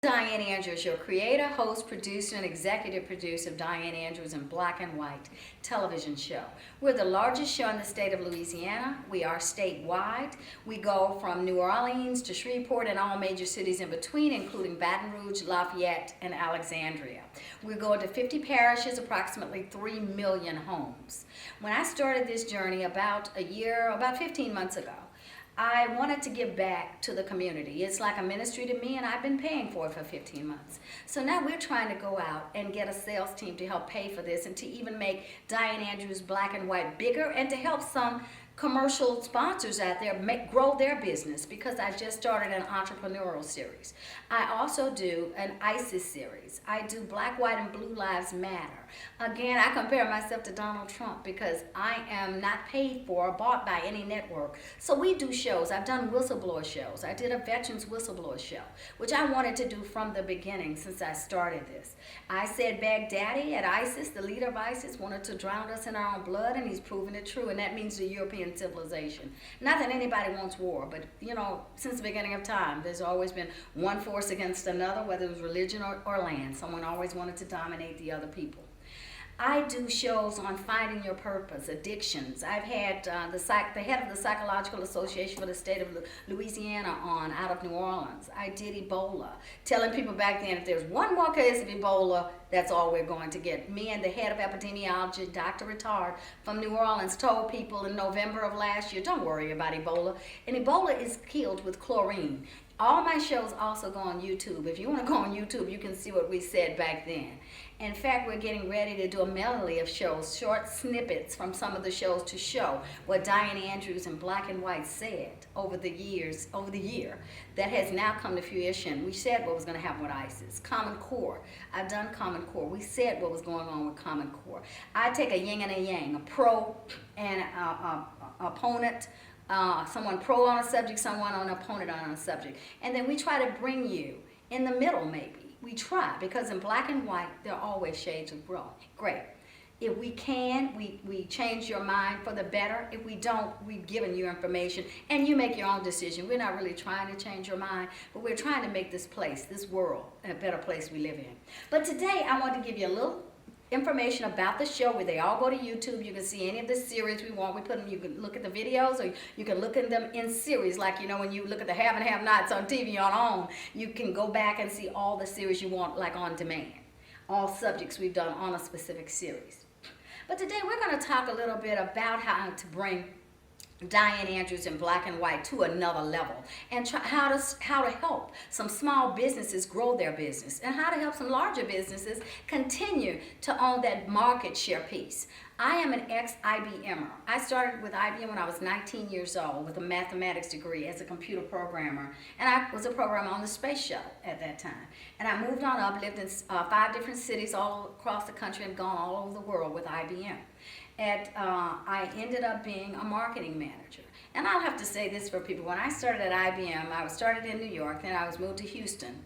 Diane Andrews, your creator, host, producer, and executive producer of Diane Andrews and Black and White television show. We're the largest show in the state of Louisiana. We are statewide. We go from New Orleans to Shreveport and all major cities in between, including Baton Rouge, Lafayette, and Alexandria. We go into 50 parishes, approximately 3 million homes. When I started this journey about 15 months ago, I wanted to give back to the community. It's like a ministry to me, and I've been paying for it for 15 months. So now we're trying to go out and get a sales team to help pay for this and to even make Diane Andrews Black and White bigger and to help some commercial sponsors out there grow their business, because I just started an entrepreneurial series. I also do an ISIS series. I do Black, White, and Blue Lives Matter. Again, I compare myself to Donald Trump because I am not paid for or bought by any network. So we do shows. I've done whistleblower shows. I did a veterans whistleblower show, which I wanted to do from the beginning since I started this. I said Baghdadi at ISIS, the leader of ISIS, wanted to drown us in our own blood, and he's proven it true, and that means the European civilization. Not that anybody wants war, but since the beginning of time, there's always been one force against another, whether it was religion or land. Someone always wanted to dominate the other people. I do shows on finding your purpose, addictions. I've had the head of the Psychological Association for the state of Louisiana on out of New Orleans. I did Ebola, telling people back then if there's one more case of Ebola, that's all we're going to get. Me and the head of epidemiology, Dr. Rittard from New Orleans, told people in November of last year, don't worry about Ebola. And Ebola is killed with chlorine. All my shows also go on YouTube. If you want to go on YouTube, you can see what we said back then. In fact, we're getting ready to do a medley of shows, short snippets from some of the shows to show what Diane Andrews and Black and White said over the year that has now come to fruition. We said what was going to happen with ISIS. Common Core. I've done Common Core. We said what was going on with Common Core. I take a yin and a yang, a pro and an opponent, someone pro on a subject, someone on an opponent on a subject. And then we try to bring you in the middle, maybe. We try, because in Black and White, there are always shades of gray. If we can, we change your mind for the better. If we don't, we've given you information, and you make your own decision. We're not really trying to change your mind, but we're trying to make this place, this world, a better place we live in. But today, I want to give you a little information about the show where they all go to YouTube. You can see any of the series we want. We put them, you can look at the videos, or you can look at them in series, like when you look at the have and have nots on TV on OWN, you can go back and see all the series you want, like on demand. All subjects we've done on a specific series. But today we're going to talk a little bit about how to bring Diane Andrews in Black and White to another level, and how to help some small businesses grow their business, and how to help some larger businesses continue to own that market share piece. I am an ex-IBMer. I started with IBM when I was 19 years old with a mathematics degree as a computer programmer, and I was a programmer on the space shuttle at that time. And I moved on up, lived in 5 different cities all across the country, and gone all over the world with IBM. I ended up being a marketing manager. And I'll have to say this for people. When I started at IBM, I was started in New York, then I was moved to Houston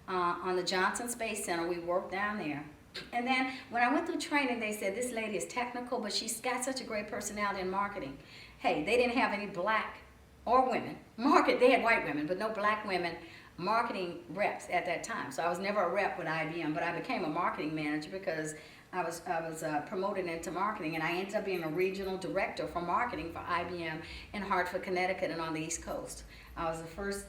on the Johnson Space Center. We worked down there. And then when I went through training, they said, this lady is technical, but she's got such a great personality in marketing. Hey, they didn't have any black or women. They had white women, but no black women marketing reps at that time. So I was never a rep with IBM, but I became a marketing manager because I was promoted into marketing, and I ended up being a regional director for marketing for IBM in Hartford, Connecticut, and on the East Coast. I was the first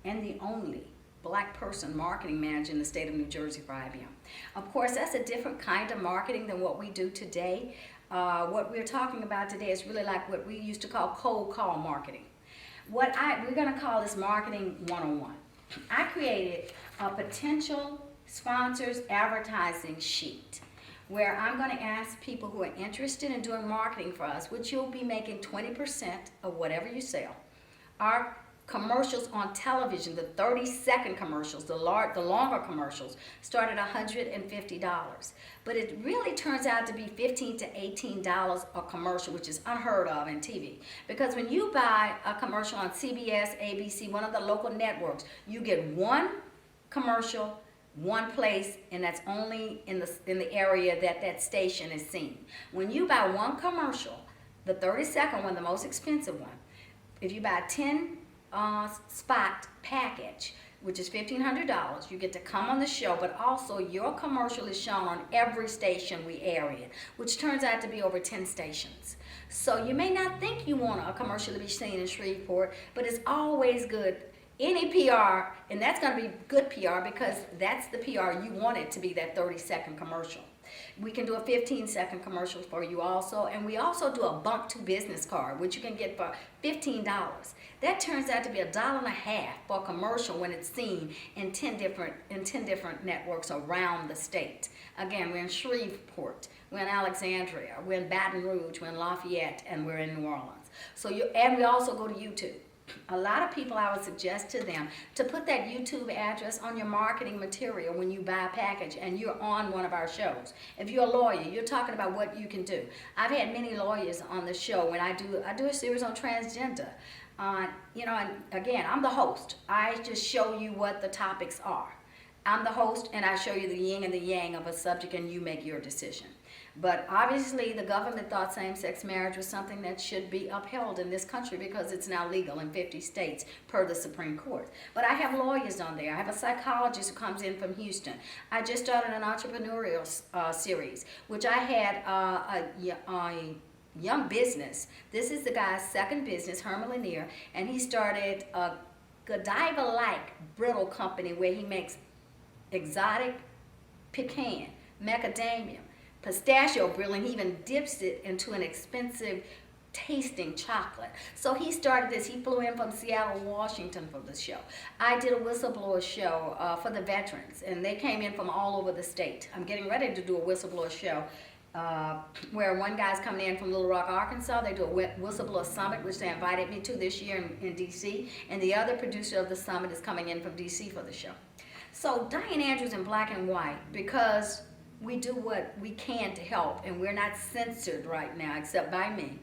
and the only black person marketing manager in the state of New Jersey for IBM. Of course, that's a different kind of marketing than what we do today. What we're talking about today is really like what we used to call cold call marketing. We're going to call this marketing 101. I created a potential sponsors advertising sheet where I'm going to ask people who are interested in doing marketing for us, which you'll be making 20% of whatever you sell. Our commercials on television, the 30-second commercials, the longer commercials, start at $150. But it really turns out to be $15 to $18 a commercial, which is unheard of in TV. Because when you buy a commercial on CBS, ABC, one of the local networks, you get one commercial, one place, and that's only in the area that station is seen. When you buy one commercial, the 30-second one, the most expensive one, if you buy a 10 spot package, which is $1,500. You get to come on the show, but also your commercial is shown on every station we air in, which turns out to be over 10 stations. So you may not think you want a commercial to be seen in Shreveport, but it's always good. Any PR, and that's going to be good PR because that's the PR you want it to be, that 30-second commercial. We can do a 15-second commercial for you also, and we also do a bump to business card, which you can get for $15. That turns out to be $1.50 for a commercial when it's seen in 10 different networks around the state. Again, we're in Shreveport, we're in Alexandria, we're in Baton Rouge, we're in Lafayette, and we're in New Orleans. And we also go to YouTube. A lot of people, I would suggest to them to put that YouTube address on your marketing material when you buy a package and you're on one of our shows. If you're a lawyer, you're talking about what you can do. I've had many lawyers on the show when I do a series on transgender. And again, I'm the host. I just show you what the topics are. I'm the host, and I show you the yin and the yang of a subject, and you make your decision. But obviously, the government thought same-sex marriage was something that should be upheld in this country because it's now legal in 50 states per the Supreme Court. But I have lawyers on there. I have a psychologist who comes in from Houston. I just started an entrepreneurial series, which I had a young business. This is the guy's second business, Herman Lanier, and he started a Godiva-like brittle company where he makes exotic pecan, macadamia, pistachio brittle, and he even dips it into an expensive tasting chocolate. So he started this. He flew in from Seattle, Washington for the show. I did a whistleblower show for the veterans, and they came in from all over the state. I'm getting ready to do a whistleblower show where one guy's coming in from Little Rock, Arkansas. They do a whistleblower summit, which they invited me to this year in D.C., and the other producer of the summit is coming in from D.C. for the show. So Diane Andrews in Black and White, because we do what we can to help, and we're not censored right now except by me.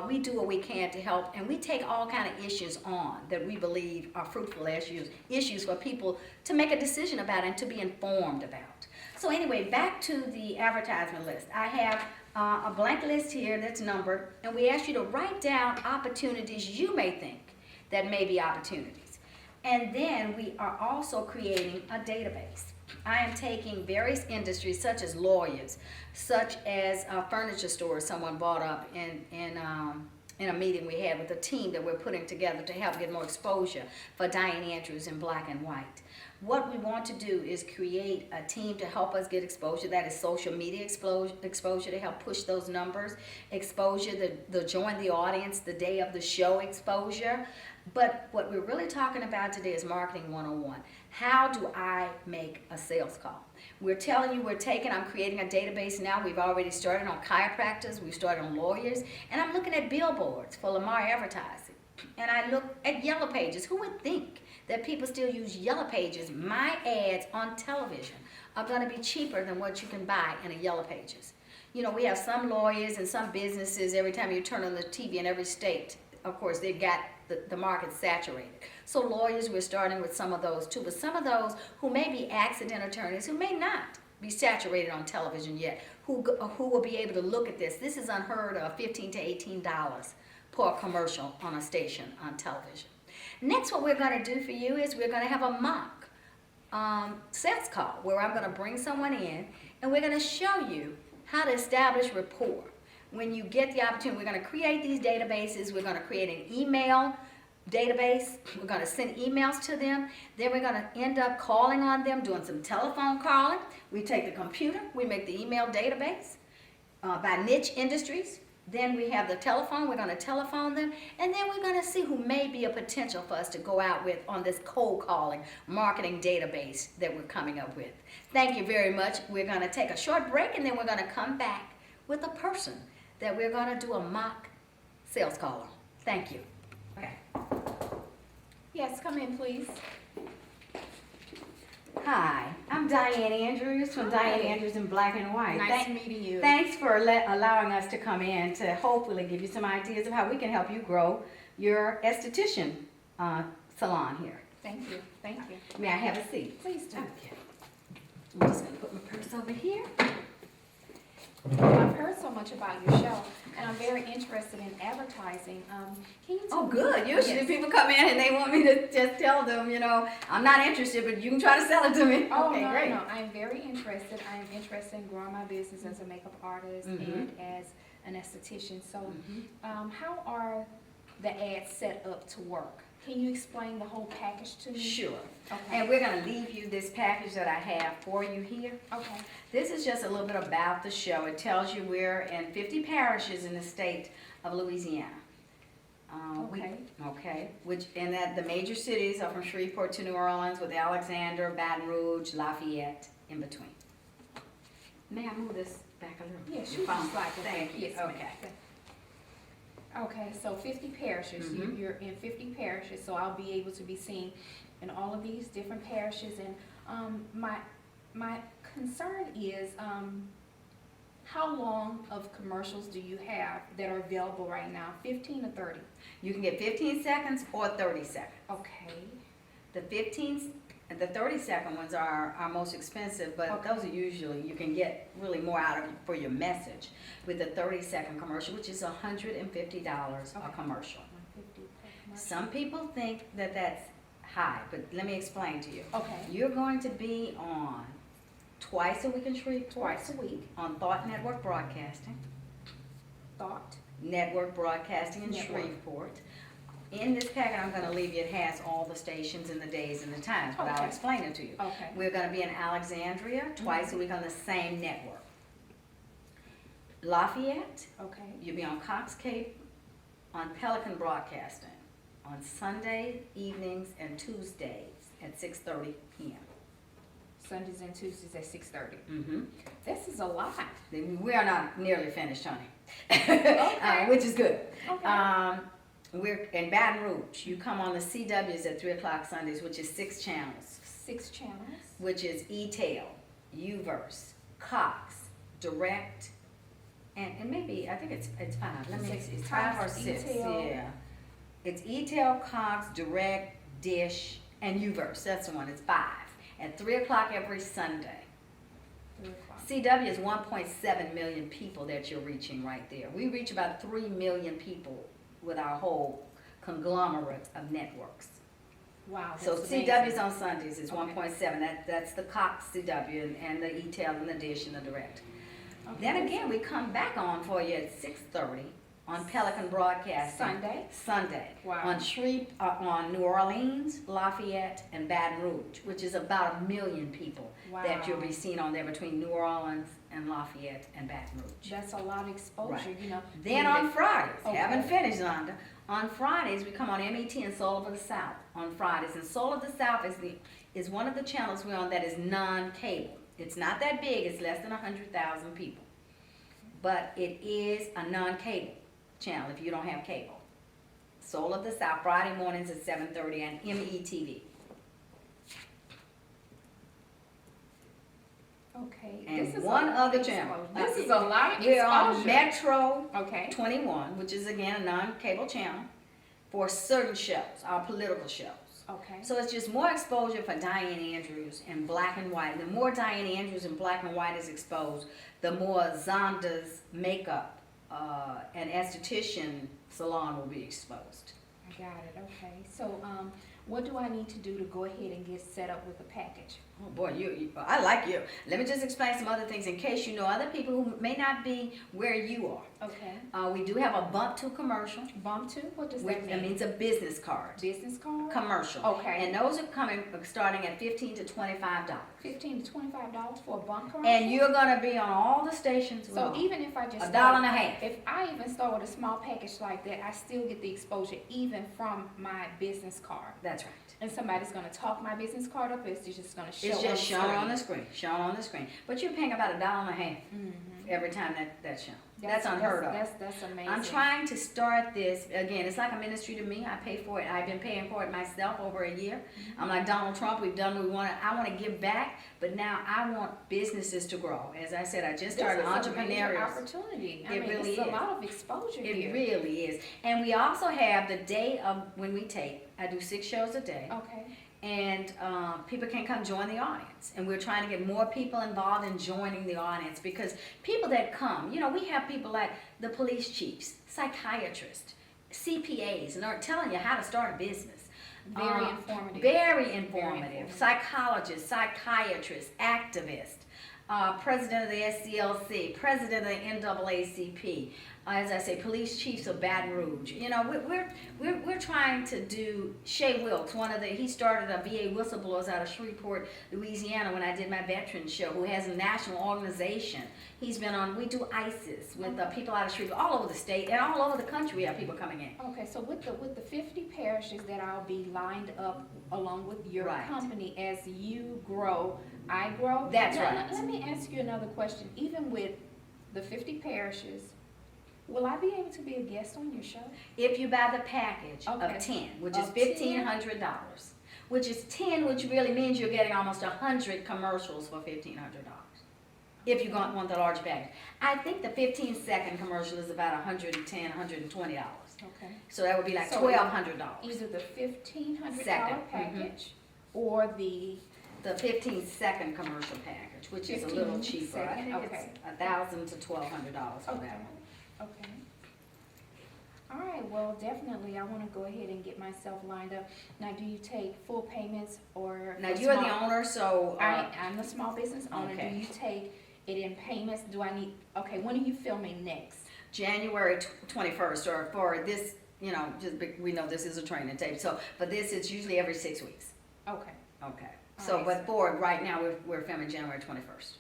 We do what we can to help, and we take all kind of issues on that we believe are fruitful issues for people to make a decision about and to be informed about. So anyway, back to the advertisement list. I have a blank list here that's numbered, and we ask you to write down opportunities you may think that may be opportunities. And then we are also creating a database. I am taking various industries such as lawyers, such as furniture stores someone bought up in a meeting we had with a team that we're putting together to help get more exposure for Diane Andrews in Black and White. What we want to do is create a team to help us get exposure. That is social media exposure to help push those numbers, exposure, the join the audience the day of the show exposure. But what we're really talking about today is Marketing 101. How do I make a sales call? We're telling you I'm creating a database now. We've already started on chiropractors, we've started on lawyers, and I'm looking at billboards for Lamar Advertising. And I look at Yellow Pages. Who would think that people still use Yellow Pages? My ads on television are going to be cheaper than what you can buy in a Yellow Pages. You know, we have some lawyers and some businesses, every time you turn on the TV in every state, of course, they've got the market saturated. So lawyers, we're starting with some of those too, but some of those who may be accident attorneys, who may not be saturated on television yet, who will be able to look at this. This is unheard of, $15 to $18 per commercial on a station on television. Next, what we're going to do for you is we're going to have a mock sales call where I'm going to bring someone in and we're going to show you how to establish rapport. When you get the opportunity, we're going to create these databases. We're going to create an email database. We're going to send emails to them. Then we're going to end up calling on them, doing some telephone calling. We take the computer, we make the email database by niche industries. Then we have the telephone. We're going to telephone them. And then we're going to see who may be a potential for us to go out with on this cold calling marketing database that we're coming up with. Thank you very much. We're going to take a short break, and then we're going to come back with a person that we're going to do a mock sales call on. Thank you. Okay. Yes, come in, please. Hi, I'm Diane Andrews from Diane Andrews in Black and White. Nice meeting you. Thanks for allowing us to come in to hopefully give you some ideas of how we can help you grow your esthetician salon here. Thank you. Thank you. May I have a seat? Please do. Okay. I'm just going to put my purse over here. I've heard so much about your show, and I'm very interested in advertising. Can you tell Oh, me? good. Usually Yes. people come in and they want me to just tell them, I'm not interested, but you can try to sell it to me. Oh, Okay, no, great. no, I am very interested. I am interested in growing my business as a makeup artist and as an esthetician. So, how are the ads set up to work? Can you explain the whole package to me? Sure. Okay. And we're going to leave you this package that I have for you here. Okay. This is just a little bit about the show. It tells you we're in 50 parishes in the state of Louisiana. Okay. And that the major cities are from Shreveport to New Orleans, with Alexander, Baton Rouge, Lafayette in between. May I move this back a little? Yes, Your you phone. can slide it Thank back. you. Yes, ma'am. Okay. Okay, so 50 parishes. You're in 50 parishes, so I'll be able to be seen in all of these different parishes. And my concern is, how long of commercials do you have that are available right now? 15 or 30? You can get 15 seconds or 30 seconds. Okay. The 30-second ones are our most expensive, but Okay. those are usually, you can get really more out of for your message with the 30-second commercial, which is $150 a Okay. commercial. 150 per commercial. Some people think that that's high, but let me explain to you. Okay. You're going to be on twice a week in Shreveport, Twice a week. on Thought Network Broadcasting, Thought. Network Broadcasting in Network. Shreveport. In this packet, I'm going to leave you, it has all the stations and the days and the times, but I'll Okay. explain it to you. Okay. We're going to be in Alexandria twice a week on the same network. Lafayette, Okay. you'll be on Cox Cape, on Pelican Broadcasting, on Sunday evenings and Tuesdays at 6:30 p.m. Sundays and Tuesdays at 6:30. Mm-hmm. This is a lot. We are not nearly finished, honey. Okay. Which is good. Okay. We're in Baton Rouge. You come on the CWs at 3 o'clock Sundays, which is 6 channels, 6 channels. which is E-Tail, Uverse, Cox, Direct, and maybe, I think it's 5. Let me see, it's 5 or Cox, 6. E-Tail. Yeah. It's E-Tail, Cox, Direct, Dish, and Uverse. That's the one. It's 5 at 3 o'clock every Sunday. 3 o'clock. CW is 1.7 million people that you're reaching right there. We reach about 3 million people with our whole conglomerate of networks. Wow. So that's CW is amazing. on Sundays is Okay. 1.7. That's the Cox CW and the E-Tail and the Dish and the Direct. Okay. Then again, we come back on for you at 6:30 on Pelican Broadcasting. Sunday. Wow. On New Orleans, Lafayette, and Baton Rouge, which is about 1 million people that you'll Wow. be seeing on there between New Orleans and Lafayette and Baton Rouge. That's a lot of exposure, Right. you know. Then on Fridays, Okay. haven't finished, Zonda. On Fridays, we come on MET and Soul of the South on Fridays. And Soul of the South is one of the channels we're on that is non-cable. It's not that big, it's less than 100,000 people. But it is a non-cable channel if you don't have cable. Soul of the South, Friday mornings at 7:30 on METV. Okay. And this is one a lot other of channel. exposure. This is a lot of We're on exposure. Metro Okay. 21, which is again a non-cable channel for certain shows, our political shows. Okay. So it's just more exposure for Diane Andrews in black and white. The more Diane Andrews in black and white is exposed, the more Zonda's makeup and esthetician salon will be exposed. I got it. Okay. So, what do I need to do to go ahead and get set up with the package? Oh boy, I like you. Let me just explain some other things in case you know other people who may not be where you are. Okay. We do have a bump to commercial, Bump to? What does which that mean? means a business card. Business card? Commercial. Okay. And those are starting at $15 to $25. $15 to $25 for a bump card? And you're gonna be on all the stations. So with even if I just $1.50. if I even start with a small package like that, I still get the exposure even from my business card. That's right. And somebody's gonna talk my business card up, or it's just gonna show It's just shown screen? on the screen, shown on the screen. But you're paying about $1.50 Mhm. every time that's shown. That's unheard of. That's amazing. I'm trying to start this, again, it's like a ministry to me. I pay for it. I've been paying for it myself over a year. I'm like Donald Trump, we've done what we want. I want to give back, but now I want businesses to grow. As I said, I just started This is a major entrepreneurial. opportunity. It really it's is. a lot of exposure It here. really is. And we also have the day of when we tape. I do 6 shows a day. Okay. and people can come join the audience. And we're trying to get more people involved in joining the audience, because people that come, you know, we have people like the police chiefs, psychiatrists, CPAs, and they're telling you how to start a business. Very informative. Very informative. Psychologists, psychiatrists, activists, president of the SCLC, president of the NAACP. As I say, police chiefs of Baton Rouge. You know, we're trying to do. Shay Wilkes, he started a VA whistleblowers out of Shreveport, Louisiana, when I did my veterans show, who has a national organization. He's been on. We do ISIS with people out of Shreveport, all over the state and all over the country. We have people coming in. Okay, so with the 50 parishes that I'll be lined up along with your company, as you grow, I grow. That's right. Let me ask you another question. Even with the 50 parishes, will I be able to be a guest on your show? If you buy the package of 10, which is $1,500, which is 10, which really means you're getting almost 100 commercials for $1,500. If you want the large package. I think the 15-second commercial is about $110, $120. Okay. So that would be like $1,200. Either the $1,500 Second. package or the 15-second commercial package, which is a little cheaper. I think it's $1,000 to $1,200 for that one. Okay. All right, well, definitely, I want to go ahead and get myself lined up. Now, do you take full payments or? Now, you're the owner, so. I'm the small business owner. Okay. Do you take it in payments? Do I need, okay, when are you filming next? January 21st, or for this, you know, we know this is a training tape, so for this, it's usually every 6 weeks. Okay. Okay. So, but for right now, we're filming January 21st.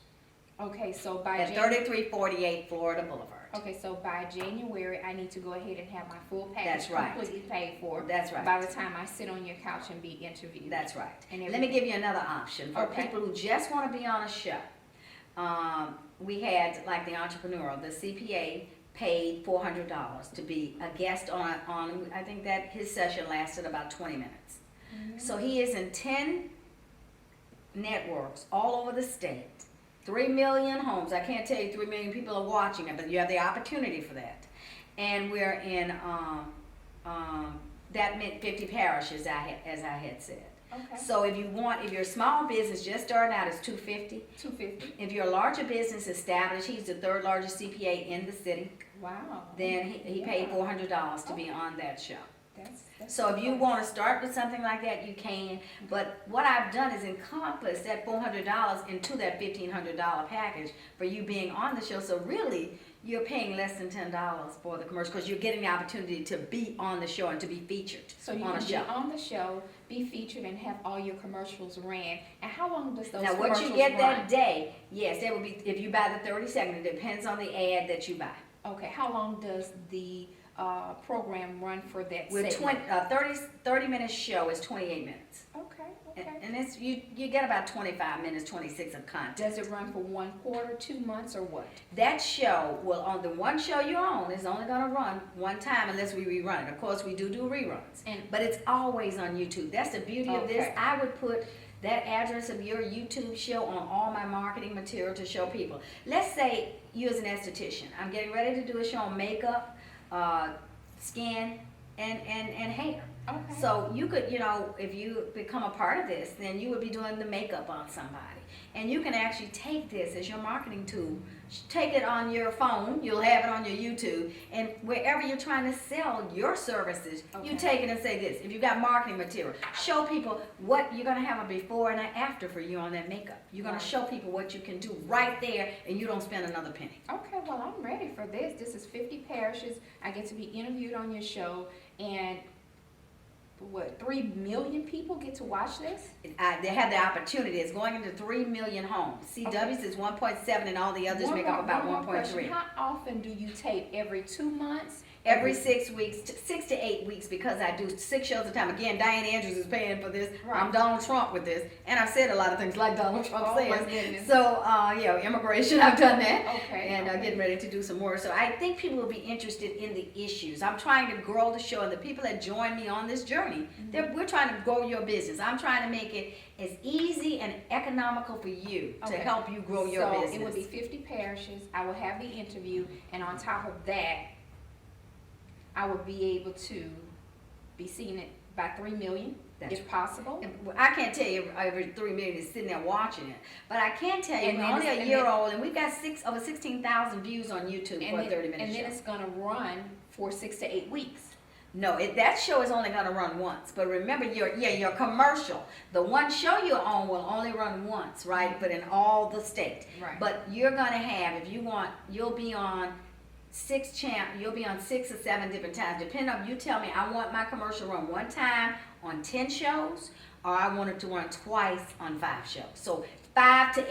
Okay, so by At 3348 Florida Boulevard. Okay, so by January, I need to go ahead and have my full package completely paid for. That's right. By the time I sit on your couch and be interviewed. That's right. And let me give you another option for people who just want to be on a show. We had, like the entrepreneur, the CPA paid $400 to be a guest on. I think that his session lasted about 20 minutes. Mm-hmm. So he is in 10 networks all over the state. 3 million homes. I can't tell you 3 million people are watching it, but you have the opportunity for that. And we're in that meant 50 parishes, as I had said. Okay. So if you're a small business just starting out, it's $250. $250. If you're a larger business established, he's the 3rd largest CPA in the city. Wow. Then he paid $400 to be on that show. That's so if you want to start with something like that, you can. But what I've done is encompass that $400 into that $1,500 package for you being on the show. So really, you're paying less than $10 for the commercial, because you're getting the opportunity to be on the show and to be featured on a show. So you can be on the show, be featured, and have all your commercials ran. And how long does those now, commercials what you get run? that day, yes, that would be if you buy the 30-second. It depends on the ad that you buy. Okay, how long does the program run for that With segment? 30-minute show is 28 minutes. Okay. And it's you get about 25 minutes, 26 of content. Does it run for 1 quarter, 2 months, or what? That show will, on the one show you own, is only going to run one time unless we rerun it. Of course, we do reruns, but it's always on YouTube. That's the beauty of this. I would put that address of your YouTube show on all my marketing material to show people. Let's say you as an esthetician, I'm getting ready to do a show on makeup, skin, and hair. Okay. So you could, if you become a part of this, then you would be doing the makeup on somebody. And you can actually take this as your marketing tool. Take it on your phone. You'll have it on your YouTube. And wherever you're trying to sell your services, you take it and say this. If you've got marketing material, show people what you're going to have a before and an after for you on that makeup. You're going to show people what you can do right there, and you don't spend another penny. Okay, well, I'm ready for this. This is 50 parishes. I get to be interviewed on your show, and 3 million people get to watch this? They have the opportunity. It's going into 3 million homes. CW's is 1.7, and all the others make up about 1.3. How often do you tape? Every 2 months? Every 6 weeks, 6 to 8 weeks, because I do 6 shows at a time. Again, Diane Andrews is paying for this. Right. I'm Donald Trump with this. And I've said a lot of things like Donald Trump says. My goodness. So, immigration, I've done that. Okay. And getting ready to do some more. So I think people will be interested in the issues. I'm trying to grow the show, and the people that join me on this journey, we're trying to grow your business. I'm trying to make it as easy and economical for you to help you grow your business. So it would be 50 parishes. I will have the interview, and on top of that, I would be able to be seeing it by 3 million, That's if possible. I can't tell you over 3 million is sitting there watching it, but I can tell you And we're then only it's- a and year then- old, and we've got over 16,000 views on YouTube for a 30-minute And show. then it's gonna run for 6 to 8 weeks. No, that show is only going to run once. But remember, your commercial, the one show you're on will only run once, right? But in all the state. Right. But you're going to have, if you want, you'll be on 6 or 7 different times. Depending on, you tell me, I want my commercial run one time on 10 shows, or I want it to run twice on 5 shows. So 5 to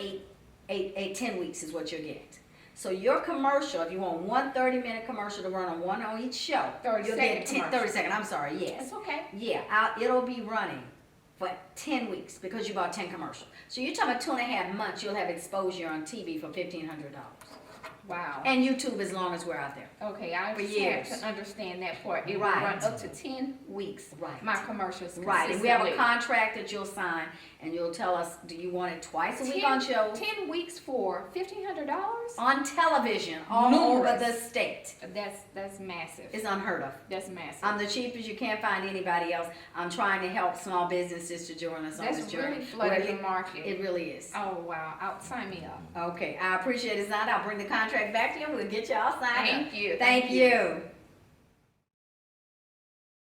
8, 10 weeks is what you'll get. So your commercial, if you want one 30-minute commercial to run on one on each show, 30 you'll second get commercial. 30 second, I'm sorry, yes. It's okay. Yeah, it'll be running for 10 weeks because you bought 10 commercials. So you're talking about 2.5 months, you'll have exposure on TV for $1,500. Wow. And YouTube as long as we're out there. Okay, I For just years. have to understand that part. It will Right. run up to 10 weeks. Right. My commercials Right, and we have a consistently. contract that you'll sign, and you'll tell us, do you want it twice a week on shows? 10 weeks for $1,500? On television, all over the Numerous. state. That's massive. It's unheard of. That's massive. I'm the cheapest, you can't find anybody else. I'm trying to help small businesses to join us on That's this journey. really flooded Where the market. It really is. Oh wow! Sign me up. Okay, I appreciate it, Zana. I'll bring the contract back to you. We'll get y'all signed up. Thank you. Thank you.